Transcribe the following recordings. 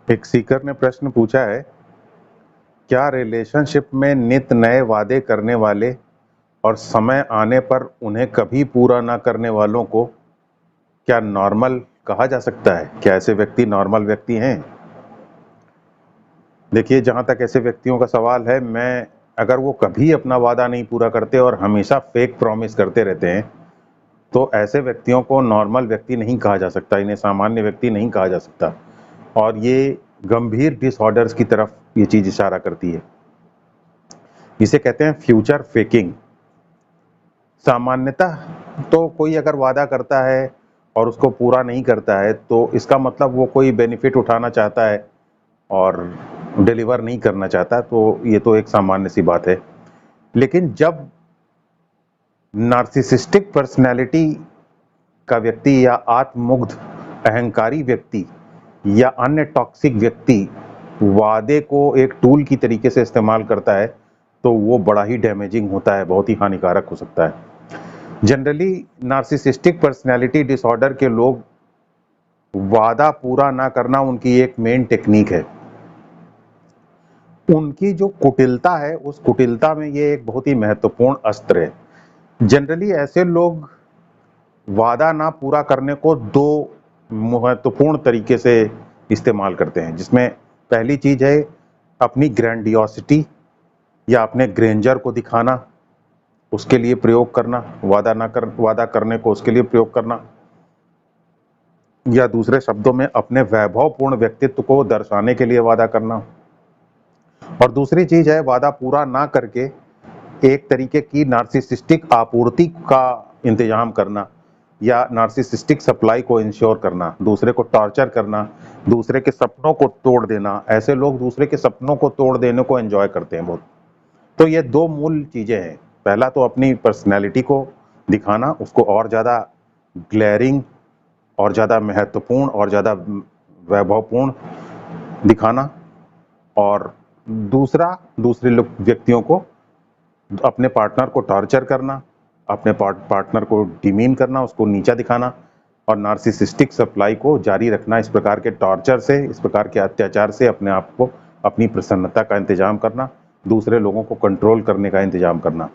एक सीकर ने प्रश्न पूछा है, क्या रिलेशनशिप में नित नए वादे करने वाले और समय आने पर उन्हें कभी पूरा ना करने वालों को क्या नॉर्मल कहा जा सकता है? क्या ऐसे व्यक्ति नॉर्मल व्यक्ति हैं? देखिए, जहाँ तक ऐसे व्यक्तियों का सवाल है, मैं अगर वो कभी अपना वादा नहीं पूरा करते और हमेशा फेक प्रॉमिस करते रहते हैं, तो ऐसे व्यक्तियों को नॉर्मल व्यक्ति नहीं कहा जा सकता, इन्हें सामान्य व्यक्ति नहीं कहा जा सकता। और ये गंभीर डिसऑर्डर्स की तरफ ये चीज़ इशारा करती है। इसे कहते हैं फ्यूचर फेकिंग। सामान्यतः तो कोई अगर वादा करता है और उसको पूरा नहीं करता है, तो इसका मतलब वो कोई बेनिफिट उठाना चाहता है और डिलीवर नहीं करना चाहता, तो ये तो एक सामान्य सी बात है। लेकिन जब नार्सिसिस्टिक पर्सनैलिटी का व्यक्ति या आत्ममुग्ध अहंकारी व्यक्ति या अन्य टॉक्सिक व्यक्ति वादे को एक टूल की तरीके से इस्तेमाल करता है, तो वो बड़ा ही डैमेजिंग होता है, बहुत ही हानिकारक हो सकता है। जनरली नार्सिसिस्टिक पर्सनैलिटी डिसऑर्डर के लोग वादा पूरा ना करना उनकी एक मेन टेक्निक है। उनकी जो कुटिलता है, उस कुटिलता में ये एक बहुत ही महत्वपूर्ण अस्त्र है। जनरली ऐसे लोग वादा ना पूरा करने को दो महत्वपूर्ण तरीके से इस्तेमाल करते हैं, जिसमें पहली चीज है अपनी ग्रैंडियोसिटी या अपने ग्रेंजर को दिखाना, उसके लिए प्रयोग करना, वादा करने को उसके लिए प्रयोग करना, या दूसरे शब्दों में अपने वैभवपूर्ण व्यक्तित्व को दर्शाने के लिए वादा करना। और दूसरी चीज है वादा पूरा ना करके एक तरीके की नार्सिसिस्टिक आपूर्ति का इंतजाम करना या नार्सिसिस्टिक सप्लाई को इंश्योर करना, दूसरे को टॉर्चर करना, दूसरे के सपनों को तोड़ देना। ऐसे लोग दूसरे के सपनों को तोड़ देने को एंजॉय करते हैं बहुत। तो ये दो मूल चीजें हैं। पहला तो अपनी पर्सनैलिटी को दिखाना, उसको और ज्यादा ग्लेरिंग और ज्यादा महत्वपूर्ण और ज्यादा वैभवपूर्ण दिखाना, और दूसरा दूसरे लोग व्यक्तियों को, अपने पार्टनर को टॉर्चर करना, अपने पार्टनर को डिमीन करना, उसको नीचा दिखाना और नार्सिसिस्टिक सप्लाई को जारी रखना। इस प्रकार के टॉर्चर से, इस प्रकार के अत्याचार से अपने आप को, अपनी प्रसन्नता का इंतजाम करना, दूसरे लोगों को कंट्रोल करने का इंतजाम करना।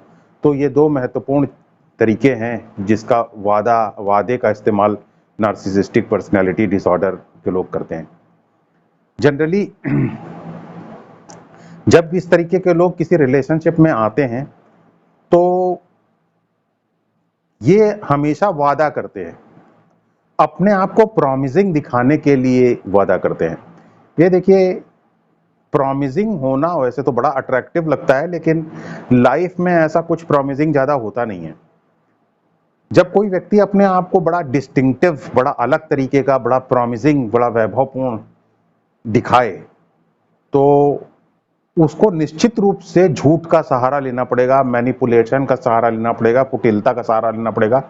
तो ये दो महत्वपूर्ण तरीके हैं जिसका वादे का इस्तेमाल नार्सिसिस्टिक पर्सनैलिटी डिसऑर्डर के लोग करते हैं। जनरली जब इस तरीके के लोग किसी रिलेशनशिप में आते हैं, तो ये हमेशा वादा करते हैं, अपने आप को प्रॉमिसिंग दिखाने के लिए वादा करते हैं। ये देखिए, प्रॉमिसिंग होना वैसे तो बड़ा अट्रैक्टिव लगता है, लेकिन लाइफ में ऐसा कुछ प्रॉमिसिंग ज्यादा होता नहीं है। जब कोई व्यक्ति अपने आप को बड़ा डिस्टिंक्टिव, बड़ा अलग तरीके का, बड़ा प्रॉमिसिंग, बड़ा वैभवपूर्ण दिखाए, तो उसको निश्चित रूप से झूठ का सहारा लेना पड़ेगा, मैनिपुलेशन का सहारा लेना पड़ेगा, कुटिलता का सहारा लेना पड़ेगा,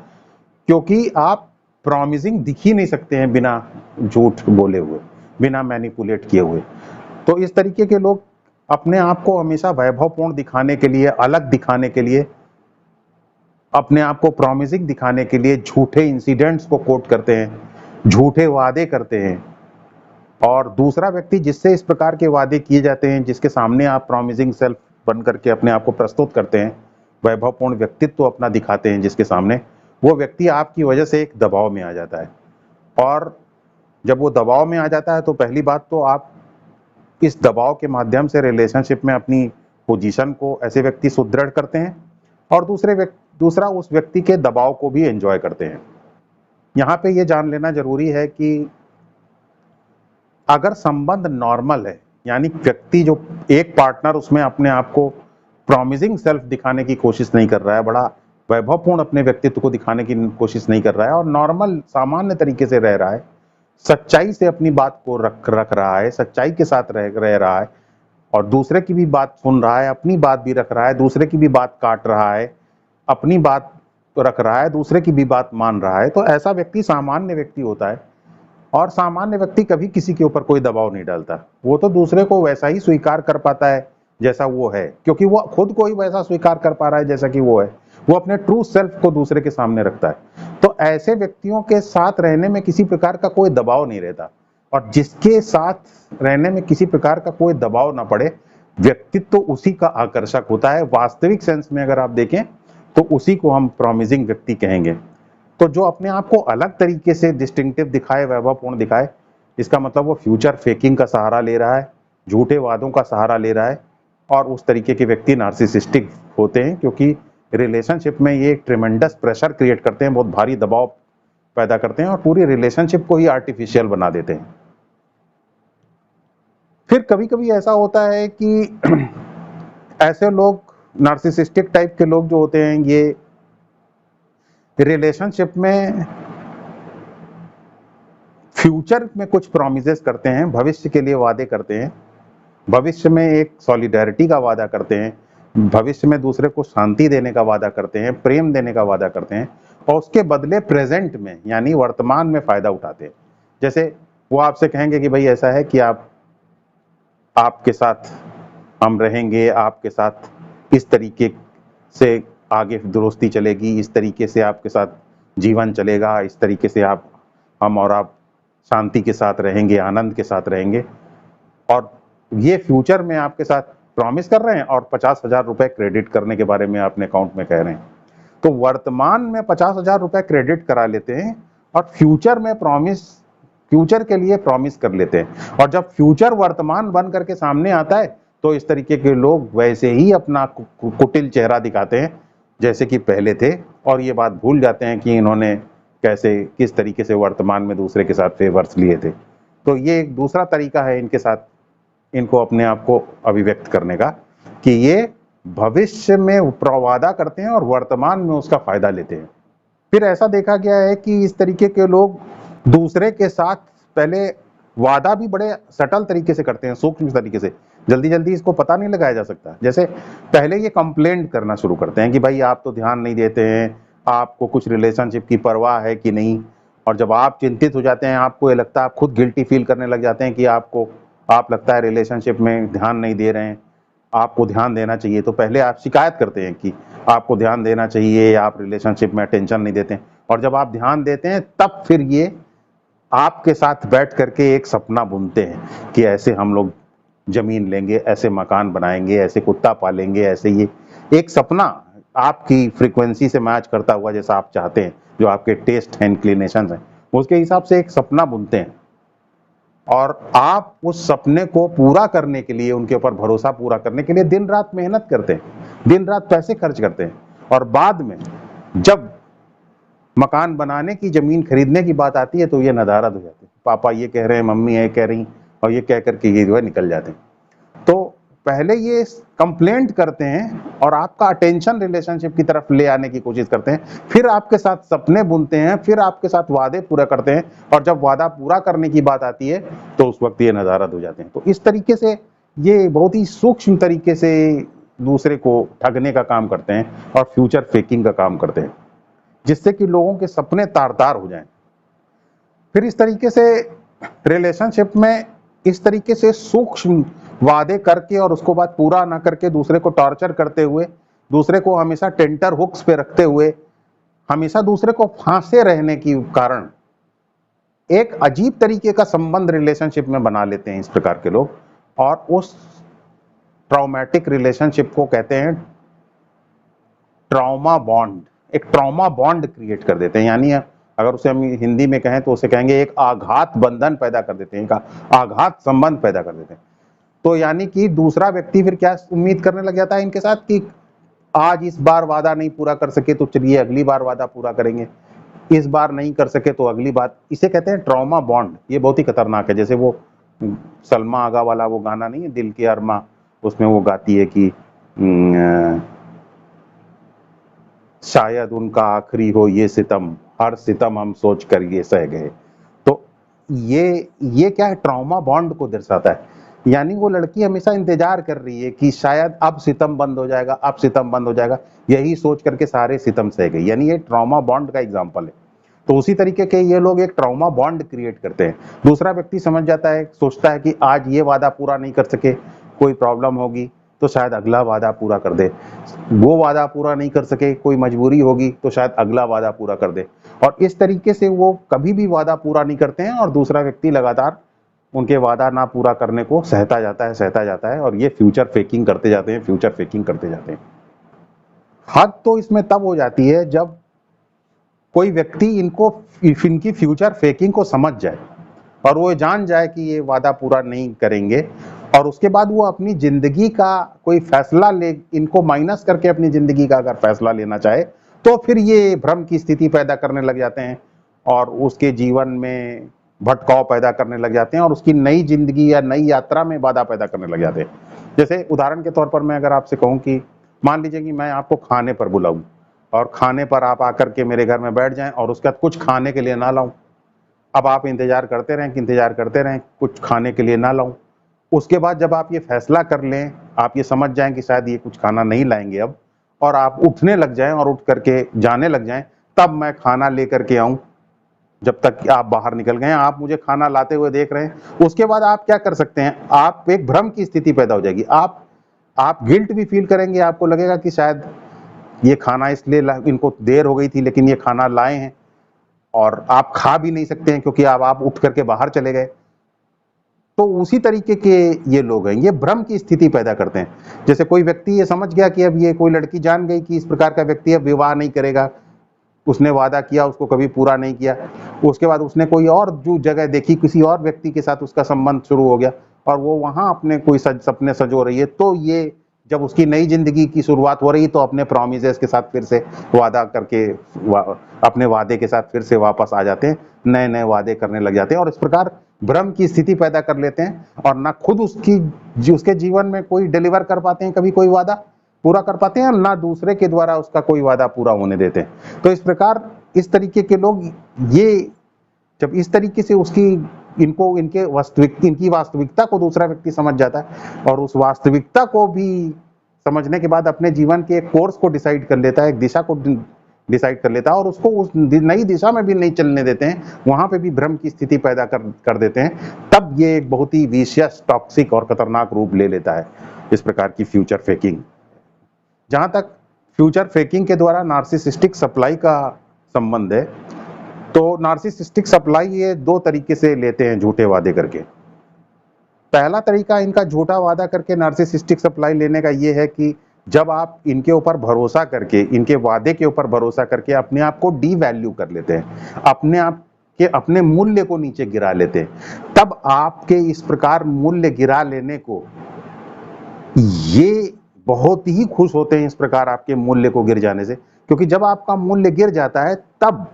क्योंकि आप प्रॉमिसिंग दिख ही नहीं सकते हैं बिना झूठ बोले हुए, बिना मैनिपुलेट किए हुए। तो इस तरीके के लोग अपने आप को हमेशा वैभवपूर्ण दिखाने के लिए, अलग दिखाने के लिए, अपने आप को प्रॉमिसिंग दिखाने के लिए झूठे इंसिडेंट्स को कोट करते हैं, झूठे वादे करते हैं। और दूसरा व्यक्ति जिससे इस प्रकार के वादे किए जाते हैं, जिसके सामने आप प्रॉमिसिंग सेल्फ बन करके अपने आप को प्रस्तुत करते हैं, वैभवपूर्ण व्यक्तित्व अपना दिखाते हैं जिसके सामने, वो व्यक्ति आपकी वजह से एक दबाव में आ जाता है। और जब वो दबाव में आ जाता है, तो पहली बात तो आप इस दबाव के माध्यम से रिलेशनशिप में अपनी पोजीशन को ऐसे व्यक्ति सुदृढ़ करते हैं, और दूसरा उस व्यक्ति के दबाव को भी एंजॉय करते हैं। यहाँ पे ये जान लेना जरूरी है कि अगर संबंध नॉर्मल है, यानी व्यक्ति जो एक पार्टनर उसमें अपने आप को प्रॉमिसिंग सेल्फ दिखाने की कोशिश नहीं कर रहा है, बड़ा वैभवपूर्ण अपने व्यक्तित्व को दिखाने की कोशिश नहीं कर रहा है, और नॉर्मल सामान्य तरीके से रह रहा है, सच्चाई से अपनी बात को रख रहा है, सच्चाई के साथ रह रहा है, और दूसरे की भी बात सुन रहा है, अपनी बात भी रख रहा है, दूसरे की भी बात काट रहा है, अपनी बात रख रहा है, दूसरे की भी बात मान रहा है, तो ऐसा व्यक्ति सामान्य व्यक्ति होता है। और सामान्य व्यक्ति कभी किसी के ऊपर कोई दबाव नहीं डालता, वो तो दूसरे को वैसा ही स्वीकार कर पाता है जैसा वो है, क्योंकि वो खुद को ही वैसा स्वीकार कर पा रहा है जैसा कि वो है। वो अपने ट्रू सेल्फ को दूसरे के सामने रखता है। तो ऐसे व्यक्तियों के साथ रहने में किसी प्रकार का कोई दबाव नहीं रहता। और जिसके साथ रहने में किसी प्रकार का कोई दबाव ना पड़े, व्यक्तित्व तो उसी का आकर्षक होता है। वास्तविक सेंस में अगर आप देखें तो उसी को हम प्रॉमिसिंग व्यक्ति कहेंगे। तो जो अपने आप को अलग तरीके से डिस्टिंक्टिव दिखाए, वैभवपूर्ण दिखाए, इसका मतलब वो फ्यूचर फेकिंग का सहारा ले रहा है, झूठे वादों का सहारा ले रहा है, और उस तरीके के व्यक्ति नार्सिसिस्टिक होते हैं, क्योंकि रिलेशनशिप में ये एक ट्रेमेंडस प्रेशर क्रिएट करते हैं, बहुत भारी दबाव पैदा करते हैं और पूरी रिलेशनशिप को ही आर्टिफिशियल बना देते हैं। फिर कभी कभी ऐसा होता है कि ऐसे लोग, नार्सिसिस्टिक टाइप के लोग जो होते हैं, ये रिलेशनशिप में फ्यूचर में कुछ प्रॉमिसेस करते हैं, भविष्य के लिए वादे करते हैं, भविष्य में एक सॉलिडेरिटी का वादा करते हैं, भविष्य में दूसरे को शांति देने का वादा करते हैं, प्रेम देने का वादा करते हैं, और उसके बदले प्रेजेंट में यानी वर्तमान में फायदा उठाते हैं। जैसे वो आपसे कहेंगे कि भाई ऐसा है कि आपके साथ हम रहेंगे, आपके साथ इस तरीके से आगे दोस्ती चलेगी, इस तरीके से आपके साथ जीवन चलेगा, इस तरीके से हम और आप शांति के साथ रहेंगे, आनंद के साथ रहेंगे। और ये फ्यूचर में आपके साथ प्रॉमिस कर रहे हैं और 50,000 रुपए क्रेडिट करने के बारे में अपने अकाउंट में कह रहे हैं। तो वर्तमान में 50,000 रुपए क्रेडिट करा लेते हैं और फ्यूचर में फ्यूचर के लिए प्रॉमिस कर लेते हैं। और जब फ्यूचर वर्तमान बन करके सामने आता है तो इस तरीके के लोग वैसे ही अपना कुटिल चेहरा दिखाते हैं जैसे कि पहले थे, और ये बात भूल जाते हैं कि इन्होंने किस तरीके से वर्तमान में दूसरे के साथ फेवर्स लिए थे। तो ये एक दूसरा तरीका है इनके साथ, इनको अपने आप को अभिव्यक्त करने का, कि ये भविष्य में वादा करते हैं और वर्तमान में उसका फायदा लेते हैं। फिर ऐसा देखा गया है कि इस तरीके के लोग दूसरे के साथ पहले वादा भी बड़े सटल तरीके से करते हैं, सूक्ष्म तरीके से, जल्दी जल्दी इसको पता नहीं लगाया जा सकता। जैसे पहले ये कंप्लेंट करना शुरू करते हैं कि भाई आप तो ध्यान नहीं देते हैं, आपको कुछ रिलेशनशिप की परवाह है कि नहीं। और जब आप चिंतित हो जाते हैं, आपको ये लगता है, आप खुद गिल्टी फील करने लग जाते हैं कि आप लगता है रिलेशनशिप में ध्यान नहीं दे रहे हैं, आपको ध्यान देना चाहिए। तो पहले आप शिकायत करते हैं कि आपको ध्यान देना चाहिए, आप रिलेशनशिप में अटेंशन नहीं देते हैं। और जब आप ध्यान देते हैं तब फिर ये आपके साथ बैठ करके एक सपना बुनते हैं कि ऐसे हम लोग जमीन लेंगे, ऐसे मकान बनाएंगे, ऐसे कुत्ता पालेंगे, ऐसे ये एक सपना आपकी फ्रीक्वेंसी से मैच करता हुआ, जैसा आप चाहते हैं, जो आपके टेस्ट हैं, इंक्लिनेशंस हैं, उसके हिसाब से एक सपना बुनते हैं। और आप उस सपने को पूरा करने के लिए, उनके ऊपर भरोसा पूरा करने के लिए दिन रात मेहनत करते हैं, दिन रात पैसे खर्च करते हैं। और बाद में जब मकान बनाने की, जमीन खरीदने की बात आती है तो ये नदारद हो जाते हैं, पापा ये कह रहे हैं, मम्मी ये कह रही, और ये कह करके ये जो है निकल जाते हैं। तो पहले ये कंप्लेंट करते हैं और आपका अटेंशन रिलेशनशिप की तरफ ले आने की कोशिश करते हैं, फिर आपके साथ सपने बुनते हैं, फिर आपके साथ वादे पूरा करते हैं, और जब वादा पूरा करने की बात आती है तो उस वक्त ये नदारद हो जाते हैं। तो इस तरीके से ये बहुत ही सूक्ष्म तरीके से दूसरे को ठगने का काम करते हैं और फ्यूचर फेकिंग का काम करते हैं, जिससे कि लोगों के सपने तार तार हो जाएं। फिर इस तरीके से रिलेशनशिप में इस तरीके से सूक्ष्म वादे करके और उसको बाद पूरा ना करके दूसरे को टॉर्चर करते हुए, दूसरे को हमेशा टेंटर हुक्स पे रखते हुए, हमेशा दूसरे को फांसे रहने की कारण एक अजीब तरीके का संबंध रिलेशनशिप में बना लेते हैं इस प्रकार के लोग, और उस ट्रॉमेटिक रिलेशनशिप को कहते हैं ट्रॉमा बॉन्ड। एक ट्रॉमा बॉन्ड क्रिएट कर देते हैं, यानी अगर उसे हम हिंदी में कहें तो उसे कहेंगे एक आघात बंधन पैदा कर देते हैं, एक आघात संबंध पैदा कर देते हैं। तो यानी कि दूसरा व्यक्ति फिर क्या उम्मीद करने लग जाता है इनके साथ कि आज इस बार वादा नहीं पूरा कर सके तो चलिए अगली बार वादा पूरा करेंगे, इस बार नहीं कर सके तो अगली बार। इसे कहते हैं ट्रॉमा बॉन्ड। ये बहुत ही खतरनाक है। जैसे वो सलमा आगा वाला वो गाना नहीं है, दिल की अरमा, उसमें वो गाती है कि शायद उनका आखिरी हो ये सितम, हर सितम हम सोच कर ये सह गए। तो ये क्या है, ट्रॉमा बॉन्ड को दर्शाता है। यानी वो लड़की हमेशा इंतजार कर रही है कि शायद अब सितम बंद हो जाएगा, अब सितम बंद हो जाएगा, यही सोच करके सारे सितम सह गई। यानी ये ट्रॉमा बॉन्ड का एग्जाम्पल है। तो उसी तरीके के ये लोग एक ट्रॉमा बॉन्ड क्रिएट करते हैं। दूसरा व्यक्ति समझ जाता है, सोचता है कि आज ये वादा पूरा नहीं कर सके, कोई प्रॉब्लम होगी तो शायद अगला वादा पूरा कर दे, वो वादा पूरा नहीं कर सके, कोई मजबूरी होगी तो शायद अगला वादा पूरा कर दे। और इस तरीके से वो कभी भी वादा पूरा नहीं करते हैं और दूसरा व्यक्ति लगातार उनके वादा ना पूरा करने को सहता जाता है और ये फ्यूचर फेकिंग करते जाते हैं, फ्यूचर फेकिंग करते जाते हैं। हद तो इसमें तब हो जाती है जब कोई व्यक्ति इनकी फ्यूचर फेकिंग को समझ जाए और वो जान जाए कि ये वादा पूरा नहीं करेंगे, और उसके बाद वो अपनी जिंदगी का कोई फैसला ले, इनको माइनस करके अपनी जिंदगी का अगर फैसला लेना चाहे तो फिर ये भ्रम की स्थिति पैदा करने लग जाते हैं और उसके जीवन में भटकाव पैदा करने लग जाते हैं और उसकी नई जिंदगी या नई यात्रा में बाधा पैदा करने लग जाते हैं। जैसे उदाहरण के तौर पर मैं अगर आपसे कहूं कि मान लीजिए कि मैं आपको खाने पर बुलाऊं और खाने पर आप आकर के मेरे घर में बैठ जाएं और उसके बाद कुछ खाने के लिए ना लाऊं। अब आप इंतजार करते रहें, कुछ खाने के लिए ना लाऊं। उसके बाद जब आप ये फैसला कर लें, आप ये समझ जाएं कि शायद ये कुछ खाना नहीं लाएंगे अब, और आप उठने लग जाएं और उठ करके जाने लग जाएं, तब मैं खाना लेकर के आऊं। जब तक आप बाहर निकल गए, आप मुझे खाना लाते हुए देख रहे हैं। उसके बाद आप क्या कर सकते हैं, आप एक भ्रम की स्थिति पैदा हो जाएगी। आप गिल्ट भी फील करेंगे, आपको लगेगा कि शायद ये खाना इसलिए इनको देर हो गई थी लेकिन ये खाना लाए हैं, और आप खा भी नहीं सकते हैं क्योंकि अब आप उठ करके बाहर चले गए। तो उसी तरीके के ये लोग हैं, ये भ्रम की स्थिति पैदा करते हैं। जैसे कोई व्यक्ति ये समझ गया कि अब ये कोई लड़की जान गई कि इस प्रकार का व्यक्ति अब विवाह नहीं करेगा, उसने वादा किया, उसको कभी पूरा नहीं किया। उसके बाद उसने कोई और जो जगह देखी, किसी और व्यक्ति के साथ उसका संबंध शुरू हो गया और वो वहां अपने कोई सपने सजो रही है। तो ये जब उसकी नई जिंदगी की शुरुआत हो रही है तो अपने प्रॉमिसेस के साथ फिर से वादा करके अपने वादे के साथ फिर से वापस आ जाते हैं, नए नए वादे करने लग जाते हैं और इस प्रकार भ्रम की स्थिति पैदा कर लेते हैं और ना खुद उसके जीवन में कोई डिलीवर कर पाते हैं, कभी कोई वादा पूरा कर पाते हैं, और ना दूसरे के द्वारा उसका कोई वादा पूरा होने देते हैं। तो इस प्रकार इस तरीके के लोग, ये जब इस तरीके से इनकी वास्तविकता को दूसरा व्यक्ति समझ जाता है और उस वास्तविकता को भी समझने के बाद अपने जीवन के एक कोर्स को डिसाइड कर लेता है, एक दिशा को डिसाइड कर लेता है और उसको उस नई दिशा में भी नहीं चलने देते हैं, वहां पे भी भ्रम की स्थिति पैदा कर देते हैं, तब ये एक बहुत ही विशियस, टॉक्सिक और खतरनाक रूप ले लेता है इस प्रकार की फ्यूचर फेकिंग। जहां तक फ्यूचर फेकिंग के द्वारा नार्सिसिस्टिक सप्लाई का संबंध है, तो नार्सिसिस्टिक सप्लाई ये दो तरीके से लेते हैं झूठे वादे करके। पहला तरीका इनका झूठा वादा करके नार्सिसिस्टिक सप्लाई लेने का ये है कि जब आप इनके ऊपर भरोसा करके, इनके वादे के ऊपर भरोसा करके अपने आप को डी वैल्यू कर लेते हैं, अपने आप के अपने मूल्य को नीचे गिरा लेते हैं, तब आपके इस प्रकार मूल्य गिरा लेने को ये बहुत ही खुश होते हैं, इस प्रकार आपके मूल्य को गिर जाने से। क्योंकि जब आपका मूल्य गिर जाता है तब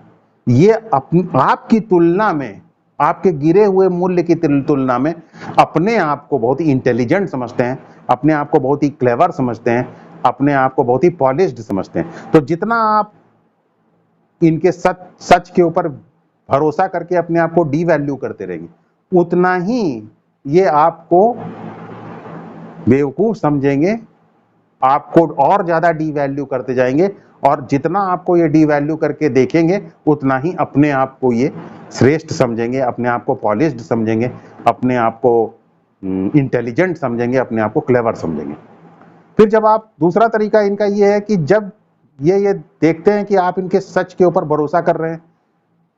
ये आपकी तुलना में, आपके गिरे हुए मूल्य की तुलना में अपने आप को बहुत ही इंटेलिजेंट समझते हैं, अपने आप को बहुत ही क्लेवर समझते हैं, अपने आप को बहुत ही पॉलिश्ड समझते हैं। तो जितना आप इनके सच के ऊपर भरोसा करके अपने आप को डी वैल्यू करते रहेंगे, उतना ही ये आपको बेवकूफ समझेंगे, आपको और ज्यादा डी वैल्यू करते जाएंगे, और जितना आपको ये डी वैल्यू करके देखेंगे उतना ही अपने आप को ये श्रेष्ठ समझेंगे, अपने आप को पॉलिश्ड समझेंगे, अपने आप को इंटेलिजेंट समझेंगे, अपने आप को क्लेवर समझेंगे। फिर जब आप, दूसरा तरीका इनका ये है कि जब ये देखते हैं कि आप इनके सच के ऊपर भरोसा कर रहे हैं,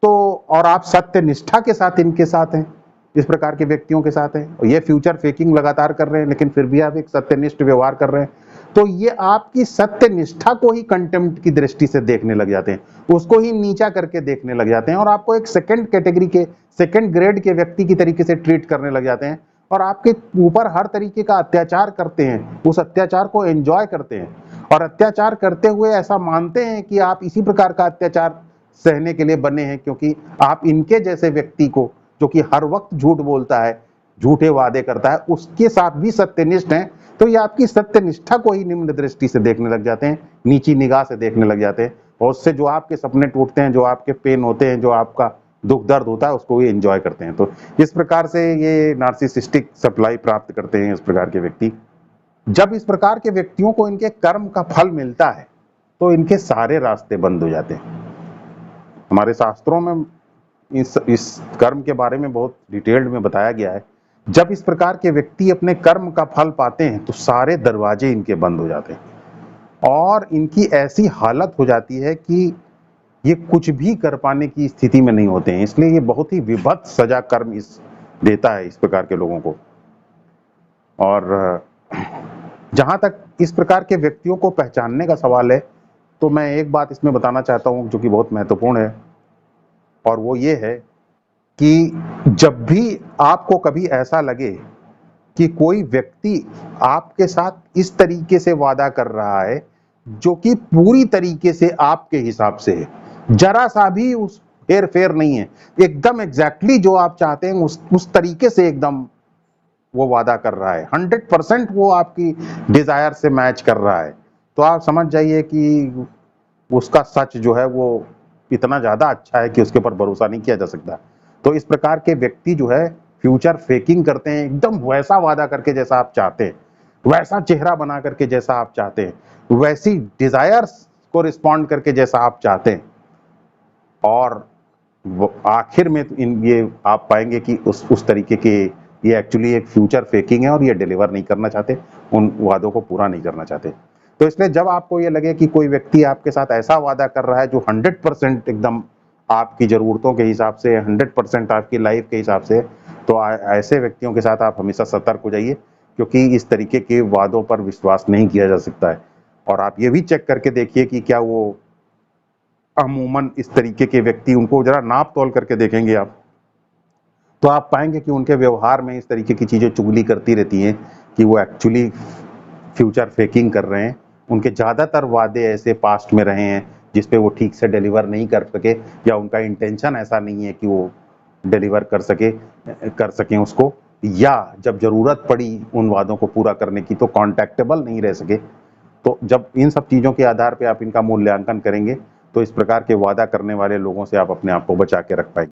तो और आप सत्य निष्ठा के साथ इनके साथ हैं, इस प्रकार के व्यक्तियों के साथ हैं, और ये फ्यूचर फेकिंग लगातार कर रहे हैं लेकिन फिर भी आप एक सत्यनिष्ठ व्यवहार कर रहे हैं, तो ये आपकी सत्य निष्ठा को ही कंटेम्प्ट की दृष्टि से देखने लग जाते हैं, उसको ही नीचा करके देखने लग जाते हैं और आपको एक सेकंड कैटेगरी के, सेकंड ग्रेड के व्यक्ति की तरीके से ट्रीट करने लग जाते हैं और आपके ऊपर हर तरीके का अत्याचार करते हैं, उस अत्याचार को एंजॉय करते हैं और अत्याचार करते हुए ऐसा मानते हैं कि आप इसी प्रकार का अत्याचार सहने के लिए बने हैं, क्योंकि आप इनके जैसे व्यक्ति को, जो कि हर वक्त झूठ बोलता है, झूठे वादे करता है, उसके साथ भी सत्यनिष्ठ हैं, तो ये आपकी सत्यनिष्ठा को ही निम्न दृष्टि से देखने लग जाते हैं, नीची निगाह से देखने लग जाते हैं, और उससे जो आपके सपने टूटते हैं, जो आपके पेन होते हैं, जो आपका दुख दर्द होता है, उसको भी एंजॉय करते हैं। तो इस प्रकार से ये नार्सिसिस्टिक सप्लाई प्राप्त करते हैं इस प्रकार के व्यक्ति। जब इस प्रकार के व्यक्तियों को इनके कर्म का फल मिलता है तो इनके सारे रास्ते बंद हो जाते हैं। हमारे शास्त्रों में इस कर्म के बारे में बहुत डिटेल्ड में बताया गया है। जब इस प्रकार के व्यक्ति अपने कर्म का फल पाते हैं तो सारे दरवाजे इनके बंद हो जाते हैं और इनकी ऐसी हालत हो जाती है कि ये कुछ भी कर पाने की स्थिति में नहीं होते हैं। इसलिए ये बहुत ही विभत्स सजा कर्म इस देता है इस प्रकार के लोगों को। और जहाँ तक इस प्रकार के व्यक्तियों को पहचानने का सवाल है, तो मैं एक बात इसमें बताना चाहता हूँ जो कि बहुत महत्वपूर्ण है, और वो ये है कि जब भी आपको कभी ऐसा लगे कि कोई व्यक्ति आपके साथ इस तरीके से वादा कर रहा है जो कि पूरी तरीके से आपके हिसाब से है, जरा सा भी उस हेर फेर नहीं है, एकदम एग्जैक्टली जो आप चाहते हैं उस तरीके से एकदम वो वादा कर रहा है, 100% वो आपकी डिजायर से मैच कर रहा है, तो आप समझ जाइए कि उसका सच जो है वो इतना ज्यादा अच्छा है कि उसके ऊपर भरोसा नहीं किया जा सकता। तो इस प्रकार के व्यक्ति जो है फ्यूचर फेकिंग करते हैं, एकदम वैसा वादा करके जैसा आप चाहते हैं, वैसा चेहरा बना करके जैसा आप चाहते हैं, वैसी डिजायर्स को रिस्पॉन्ड करके जैसा आप चाहते हैं, और आखिर में ये आप पाएंगे कि उस तरीके के ये एक्चुअली एक फ्यूचर फेकिंग है और ये डिलीवर नहीं करना चाहते, उन वादों को पूरा नहीं करना चाहते। तो इसलिए जब आपको ये लगे कि कोई व्यक्ति आपके साथ ऐसा वादा कर रहा है जो 100% एकदम आपकी ज़रूरतों के हिसाब से, 100% आपकी लाइफ के हिसाब से, तो ऐसे व्यक्तियों के साथ आप हमेशा सतर्क हो जाइए, क्योंकि इस तरीके के वादों पर विश्वास नहीं किया जा सकता है। और आप ये भी चेक करके देखिए कि क्या वो अमूमन इस तरीके के व्यक्ति, उनको जरा नाप तोल करके देखेंगे आप, तो आप पाएंगे कि उनके व्यवहार में इस तरीके की चीज़ें चुगली करती रहती हैं कि वो एक्चुअली फ्यूचर फेकिंग कर रहे हैं। उनके ज़्यादातर वादे ऐसे पास्ट में रहे हैं जिस पे वो ठीक से डिलीवर नहीं कर सके, या उनका इंटेंशन ऐसा नहीं है कि वो डिलीवर कर सकें उसको, या जब ज़रूरत पड़ी उन वादों को पूरा करने की तो कॉन्टैक्टेबल नहीं रह सके। तो जब इन सब चीज़ों के आधार पे आप इनका मूल्यांकन करेंगे तो इस प्रकार के वादा करने वाले लोगों से आप अपने आप को बचा के रख पाएंगे।